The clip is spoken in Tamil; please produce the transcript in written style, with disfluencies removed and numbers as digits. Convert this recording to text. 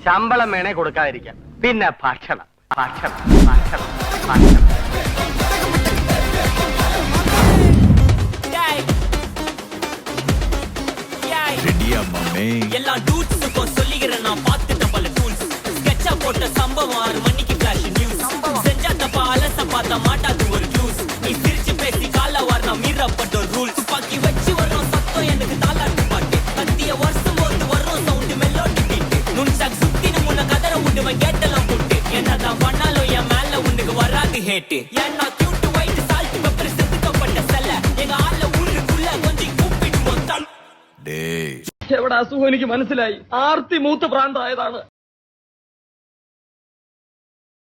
ശമ്പളം വേണേ കൊടുക്കാതിരിക്കാം, പിന്നെ ഭക്ഷണം ഭക്ഷണം ഭക്ഷണം ഭക്ഷണം. எல்லாம் டூட்ஸுக்கும் சொல்லிக்கிறேன் நான் பார்த்துட்ட பல டூல்ஸ். ஸ்கெட்சா போட்ட சம்பவம் 6 மணிக்கு ஃபிளாஷ் நியூஸ். செஞ்சா தப்பா அலச பார்த்தா மாட்டாது ஒரு ஜூஸ். நீ சிரிச்சு பேசி கால வார் நான் மீறப்பட்ட ரூல். துப்பாக்கி வச்சு வரும் சத்தம் எனக்கு தாளாட்டு பாட்டு. கத்திய வருஷம் போது வரும் சவுண்ட் மெலோடி பீட்டு. நுண்சாக் சுத்தின முன்ன கதற விடுவேன் கேட்டெல்லாம் போட்டு. என்னதான் பண்ணாலும் என் மேல உனக்கு வராது ஹேட்டு. ஏன்னா கியூட் ஒயிட் சால்ட் பெப்பர் செதுக்கப்பட்ட செல்ல எங்க ஆள ஊருக்குள்ள கொஞ்சம் கூப்பிடுவோம் தல். എവിടെ അസുഖം എനിക്ക് മനസ്സിലായി. ആർത്തി മൂത്ത് പ്രാന്തായതാണ്.